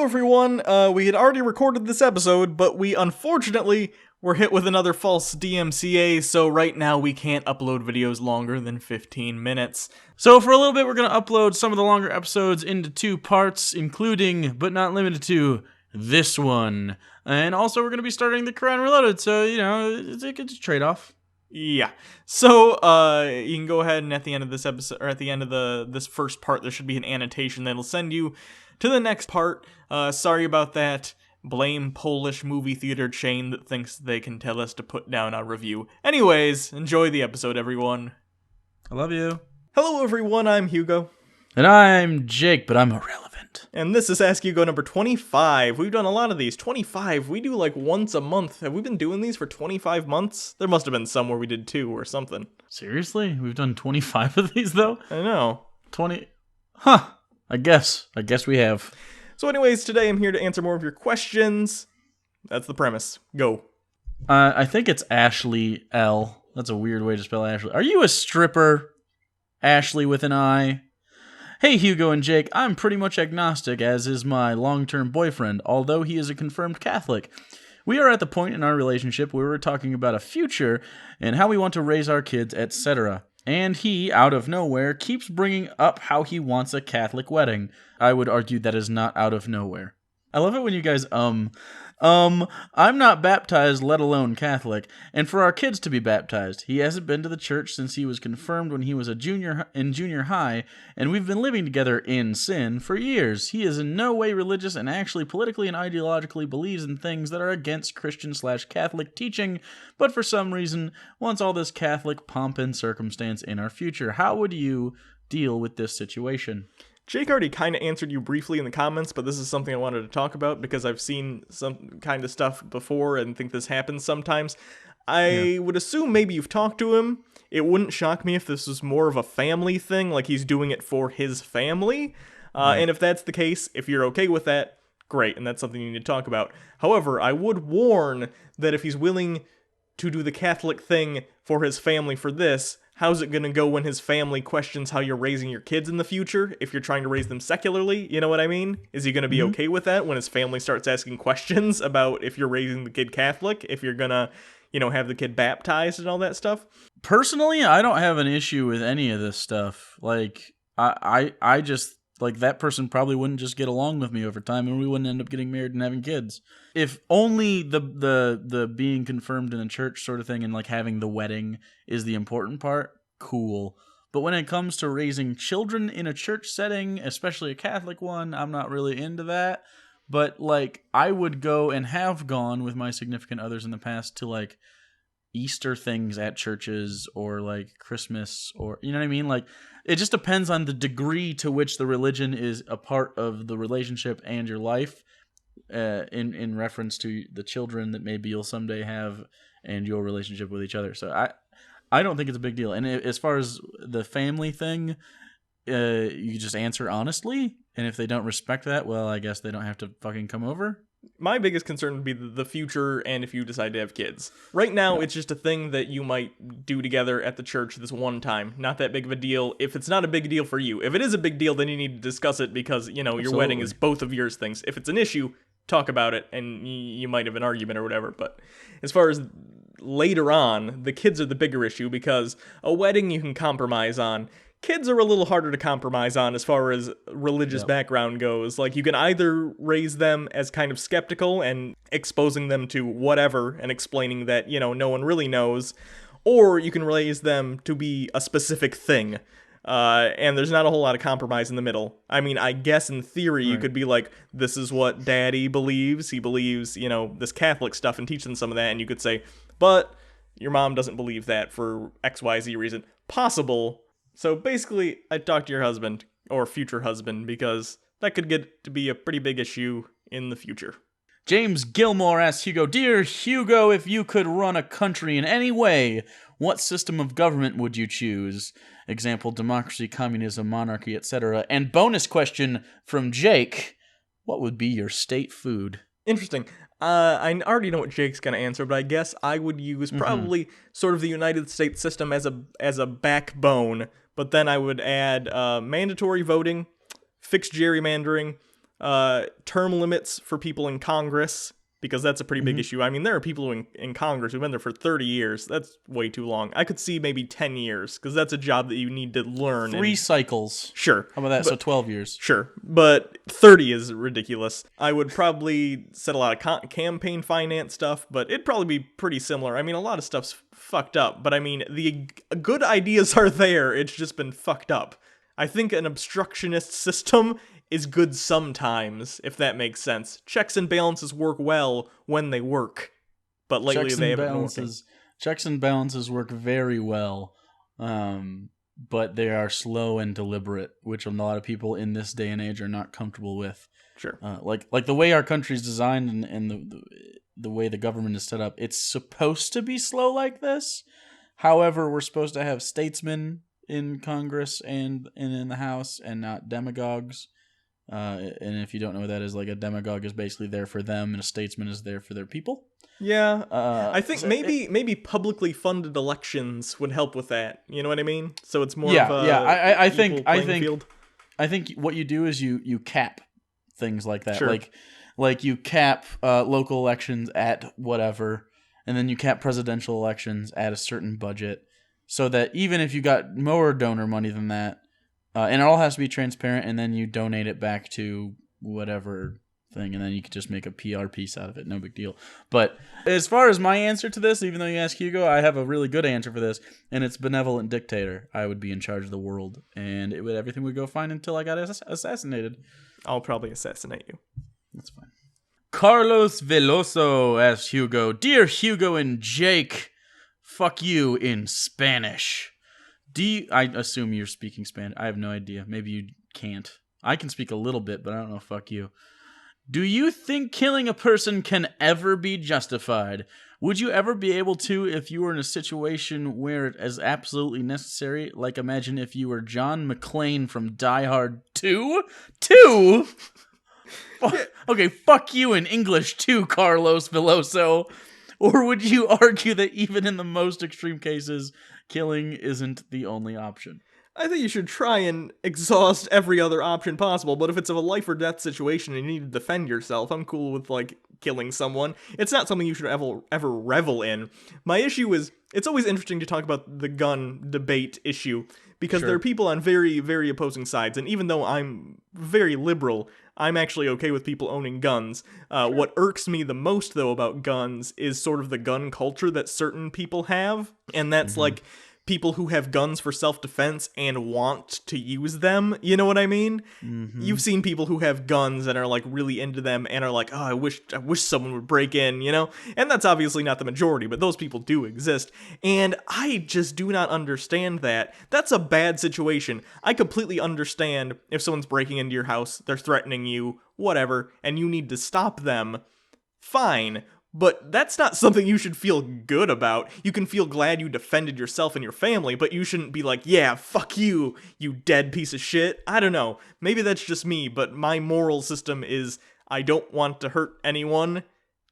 everyone. We had already recorded this episode, but we unfortunately were hit with another false DMCA, so right now we can't upload videos longer than 15 minutes. So for a little bit, we're going to upload some of the longer episodes into 2 parts, including, but not limited to, this one. And also, we're going to be starting the Quran Reloaded, so, you know, it's a trade-off. Yeah. So, you can go ahead and at the end of this episode, or at the end of this first part, there should be an annotation that'll send you to the next part. Sorry about that. Blame Polish movie theater chain that thinks they can tell us to put down our review. Anyways, enjoy the episode, everyone. I love you. Hello, everyone. I'm Hugo. And I'm Jake, but I'm irrelevant. And this is Ask Hugo number 25. We've done a lot of these. 25. We do like once a month. Have we been doing these for 25 months? There must have been some where we did 2 or something. Seriously? We've done 25 of these, though? I know. 20? Huh. I guess we have. So anyways, today I'm here to answer more of your questions. That's the premise. Go. I think it's Ashley L. That's a weird way to spell Ashley. Are you a stripper? Ashley with an I. Hey Hugo and Jake, I'm pretty much agnostic, as is my long-term boyfriend, although he is a confirmed Catholic. We are at the point in our relationship where we're talking about a future and how we want to raise our kids, etc. And he, out of nowhere, keeps bringing up how he wants a Catholic wedding. I would argue that is not out of nowhere. I love it when you guys, I'm not baptized, let alone Catholic, and for our kids to be baptized. He hasn't been to the church since he was confirmed when he was in junior high, and we've been living together in sin for years. He is in no way religious and actually politically and ideologically believes in things that are against Christian/Catholic teaching, but for some reason wants all this Catholic pomp and circumstance in our future. How would you deal with this situation? Jake already kind of answered you briefly in the comments, but this is something I wanted to talk about because I've seen some kind of stuff before and think this happens sometimes. I would assume maybe you've talked to him. It wouldn't shock me if this was more of a family thing, like he's doing it for his family. And if that's the case, if you're okay with that, great, and that's something you need to talk about. However, I would warn that if he's willing to do the Catholic thing for his family for this, how's it going to go when his family questions how you're raising your kids in the future if you're trying to raise them secularly? You know what I mean? Is he going to be okay with that when his family starts asking questions about if you're raising the kid Catholic, if you're going to, have the kid baptized and all that stuff? Personally, I don't have an issue with any of this stuff. Like, I just, like, that person probably wouldn't just get along with me over time and we wouldn't end up getting married and having kids. If only the being confirmed in a church sort of thing and like having the wedding is the important part, cool. But when it comes to raising children in a church setting, especially a Catholic one, I'm not really into that. But like I would go and have gone with my significant others in the past to like Easter things at churches or like Christmas or, you know what I mean? Like it just depends on the degree to which the religion is a part of the relationship and your life. In reference to the children that maybe you'll someday have and your relationship with each other. So I don't think it's a big deal. And as far as the family thing, you just answer honestly. And if they don't respect that, well, I guess they don't have to fucking come over. My biggest concern would be the future and if you decide to have kids. Right now, it's just a thing that you might do together at the church this one time. Not that big of a deal if it's not a big deal for you. If it is a big deal, then you need to discuss it because, your wedding is both of yours things. If it's an issue, talk about it and you might have an argument or whatever. But as far as later on, the kids are the bigger issue because a wedding you can compromise on. Kids are a little harder to compromise on as far as religious background goes. Like, you can either raise them as kind of skeptical and exposing them to whatever and explaining that, no one really knows, or you can raise them to be a specific thing. And there's not a whole lot of compromise in the middle. I mean, I guess in theory you could be like, this is what daddy believes. He believes, this Catholic stuff and teach them some of that. And you could say, but your mom doesn't believe that for XYZ reason. Possible. So basically, I'd talk to your husband or future husband because that could get to be a pretty big issue in the future. James Gilmore asks Hugo, Dear Hugo, if you could run a country in any way, what system of government would you choose? Example, democracy, communism, monarchy, etc. And bonus question from Jake, what would be your state food? Interesting. I already know what Jake's going to answer, but I guess I would use probably sort of the United States system as a backbone, but then I would add mandatory voting, fixed gerrymandering, term limits for people in Congress, because that's a pretty big issue. I mean, there are people in Congress who've been there for 30 years. That's way too long. I could see maybe 10 years, because that's a job that you need to learn. 3 cycles. Sure. How about that? So 12 years. Sure. But 30 is ridiculous. I would probably set a lot of campaign finance stuff, but it'd probably be pretty similar. I mean, a lot of stuff's fucked up, but I mean, the good ideas are there. It's just been fucked up. I think an obstructionist system is good sometimes, if that makes sense. Checks and balances work well when they work, but lately they haven't been working. Checks and balances work very well, but they are slow and deliberate, which a lot of people in this day and age are not comfortable with. Sure. Like the way our country's designed and the way the government is set up, it's supposed to be slow like this. However, we're supposed to have statesmen in Congress and in the House, and not demagogues. And if you don't know what that is, like, a demagogue is basically there for them, and a statesman is there for their people. Yeah, I think maybe publicly funded elections would help with that. You know what I mean? So it's more of a I think field. I think what you do is you cap things like that. Sure. Like you cap local elections at whatever, and then you cap presidential elections at a certain budget, so that even if you got more donor money than that, and it all has to be transparent, and then you donate it back to whatever thing, and then you could just make a PR piece out of it. No big deal. But as far as my answer to this, even though you asked Hugo, I have a really good answer for this, and it's benevolent dictator. I would be in charge of the world, and everything would go fine until I got assassinated. I'll probably assassinate you. That's fine. Carlos Veloso asks Hugo, "Dear Hugo and Jake, fuck you in Spanish." I assume you're speaking Spanish. I have no idea. Maybe you can't. I can speak a little bit, but I don't know. Fuck you. Do you think killing a person can ever be justified? Would you ever be able to if you were in a situation where it is absolutely necessary? Like, imagine if you were John McClane from Die Hard 2? 2? Okay, fuck you in English too, Carlos Veloso. Or would you argue that even in the most extreme cases, killing isn't the only option? I think you should try and exhaust every other option possible, but if it's a life or death situation and you need to defend yourself, I'm cool with, like, killing someone. It's not something you should ever revel in. My issue is, it's always interesting to talk about the gun debate issue, because there are people on very, very opposing sides, and even though I'm very liberal, I'm actually okay with people owning guns. What irks me the most, though, about guns is sort of the gun culture that certain people have, and that's like people who have guns for self-defense and want to use them. You know what I mean? You've seen people who have guns and are, like, really into them and are like, oh, I wish someone would break in, you know? And that's obviously not the majority, but those people do exist. And I just do not understand that. That's a bad situation. I completely understand if someone's breaking into your house, they're threatening you, whatever, and you need to stop them. Fine. But that's not something you should feel good about. You can feel glad you defended yourself and your family, but you shouldn't be like, yeah, fuck you, you dead piece of shit. I don't know. Maybe that's just me, but my moral system is I don't want to hurt anyone.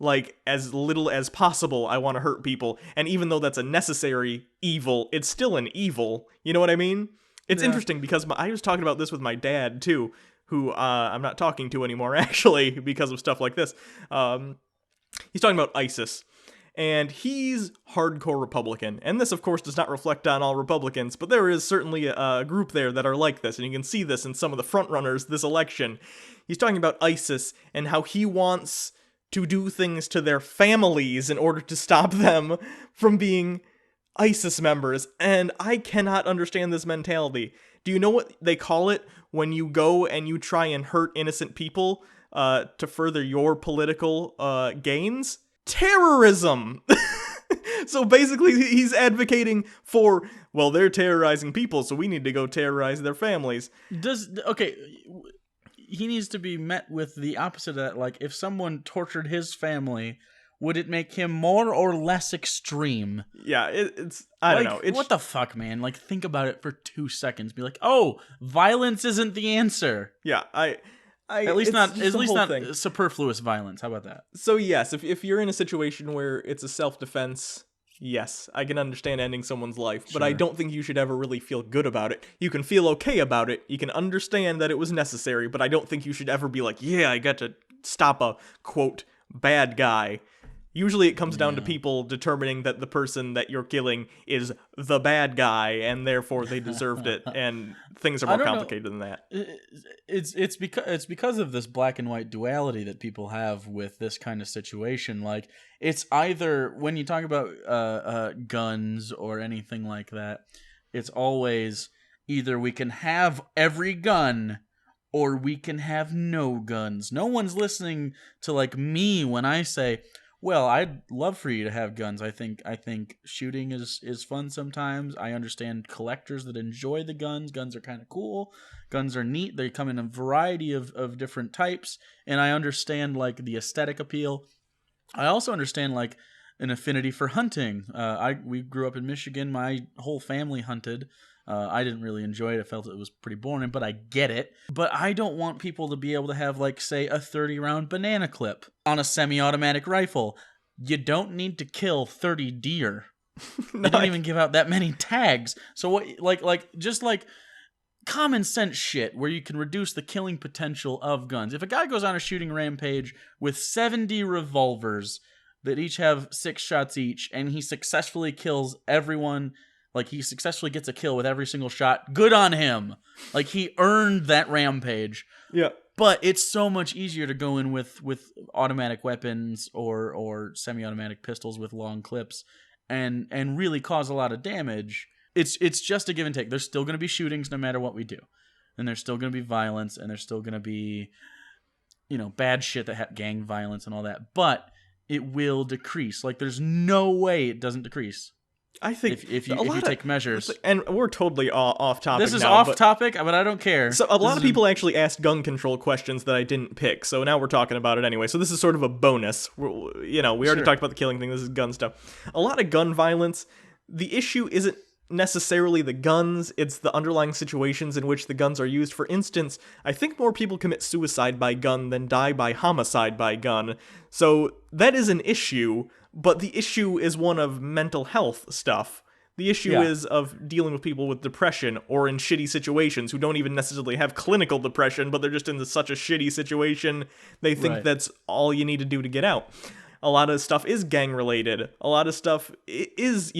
Like, as little as possible, I want to hurt people. And even though that's a necessary evil, it's still an evil. You know what I mean? It's interesting because I was talking about this with my dad, too, who I'm not talking to anymore, actually, because of stuff like this. He's talking about ISIS, and he's hardcore Republican, and this, of course, does not reflect on all Republicans, but there is certainly a group there that are like this, and you can see this in some of the frontrunners this election. He's talking about ISIS, and how he wants to do things to their families in order to stop them from being ISIS members, and I cannot understand this mentality. Do you know what they call it when you go and you try and hurt innocent people to further your political gains? Terrorism! So basically, he's advocating for, well, they're terrorizing people, so we need to go terrorize their families. He needs to be met with the opposite of that. Like, if someone tortured his family, would it make him more or less extreme? Yeah, it's I don't know. It's, what the fuck, man? Like, think about it for 2 seconds. Be like, oh, violence isn't the answer. Yeah, at least not superfluous violence. How about that? So yes, if you're in a situation where it's a self-defense Yes, I can understand ending someone's life, but I Sure. don't think you should ever really feel good about it. You can feel okay about it, you can understand that it was necessary, but I don't think you should ever be like, yeah, I got to stop a, quote, bad guy. Usually it comes down to Yeah. people determining that the person that you're killing is the bad guy, and therefore they deserved it, and things are I more don't know. complicated than that. It's because of this black and white duality that people have with this kind of situation. Like, it's either when you talk about guns or anything like that, it's always either we can have every gun or we can have no guns. No one's listening to like me when I say, well, I'd love for you to have guns. I think shooting is fun sometimes. I understand collectors that enjoy the guns. Guns are kind of cool. Guns are neat. They come in a variety of different types, and I understand like the aesthetic appeal. I also understand like an affinity for hunting. We grew up in Michigan. My whole family hunted. I didn't really enjoy it. I felt it was pretty boring, but I get it. But I don't want people to be able to have, like, say, a 30-round banana clip on a semi-automatic rifle. You don't need to kill 30 deer. They don't even give out that many tags. So what, just common sense shit where you can reduce the killing potential of guns. If a guy goes on a shooting rampage with 70 revolvers that each have 6 shots each, and he successfully kills everyone. Like, he successfully gets a kill with every single shot. Good on him. Like, he earned that rampage. Yeah. But it's so much easier to go in with automatic weapons or semi-automatic pistols with long clips and really cause a lot of damage. It's just a give and take. There's still going to be shootings no matter what we do. And there's still going to be violence, and there's still going to be, bad shit that gang violence and all that. But it will decrease. Like, there's no way it doesn't decrease. I think if you take measures, and we're totally off topic. This is now, off topic, but I don't care. So a lot of people actually asked gun control questions that I didn't pick. So now we're talking about it anyway. So this is sort of a bonus. We already talked about the killing thing. This is gun stuff. A lot of gun violence. The issue isn't necessarily the guns, it's the underlying situations in which the guns are used. For instance, I think more people commit suicide by gun than die by homicide by gun. So that is an issue. But the issue is one of mental health stuff. The issue is of dealing with people with depression or in shitty situations who don't even necessarily have clinical depression, but they're just in such a shitty situation, they think that's all you need to do to get out. A lot of stuff is gang-related. A lot of stuff is,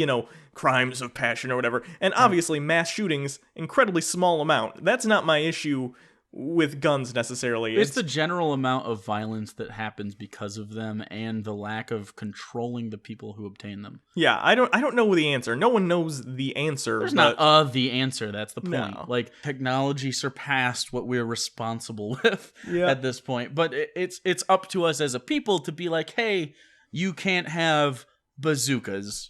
crimes of passion or whatever. And obviously, mass shootings, incredibly small amount. That's not my issue with guns necessarily. It's the general amount of violence that happens because of them and the lack of controlling the people who obtain them. Yeah, I don't know the answer. No one knows the answer. There's not the answer. That's the point. No. Like, technology surpassed what we're responsible with at this point. But it's up to us as a people to be like, hey, you can't have bazookas.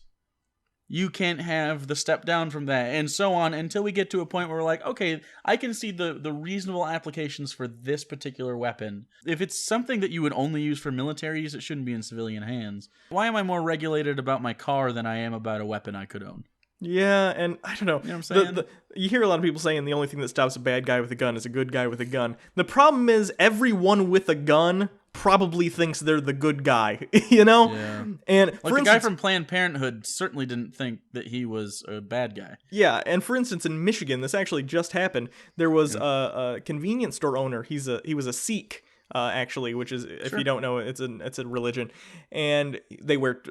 You can't have the step down from that, and so on, until we get to a point where we're like, okay, I can see the reasonable applications for this particular weapon. If it's something that you would only use for military use, it shouldn't be in civilian hands. Why am I more regulated about my car than I am about a weapon I could own? Yeah, and I don't know. You know what I'm saying? You hear a lot of people saying the only thing that stops a bad guy with a gun is a good guy with a gun. The problem is everyone with a gun probably thinks they're the good guy, Yeah. And like for the instance, guy from Planned Parenthood certainly didn't think that he was a bad guy. Yeah, and for instance, in Michigan, this actually just happened. There was a convenience store owner. He was a Sikh, actually, which is, if you don't know, it's a religion, and they wear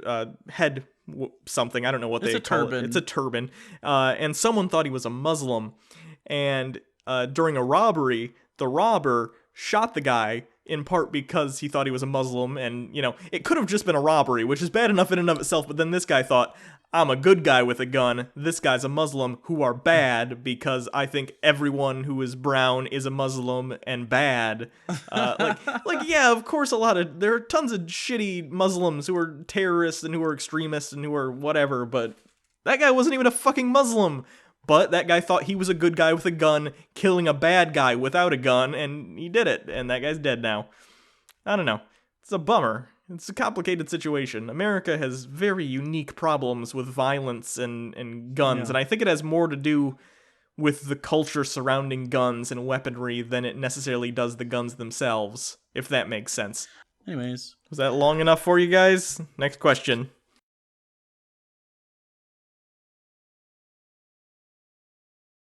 head something. I don't know what they call turban. it. It's a turban. And someone thought he was a Muslim, and during a robbery, the robber shot the guy in part because he thought he was a Muslim, and, it could have just been a robbery, which is bad enough in and of itself, but then this guy thought, I'm a good guy with a gun, this guy's a Muslim, who are bad, because I think everyone who is brown is a Muslim and bad. Yeah, of course there are tons of shitty Muslims who are terrorists and who are extremists and who are whatever, but that guy wasn't even a fucking Muslim. But that guy thought he was a good guy with a gun, killing a bad guy without a gun, and he did it, and that guy's dead now. I don't know. It's a bummer. It's a complicated situation. America has very unique problems with violence and guns, and I think it has more to do with the culture surrounding guns and weaponry than it necessarily does the guns themselves, if that makes sense. Anyways. Was that long enough for you guys? Next question.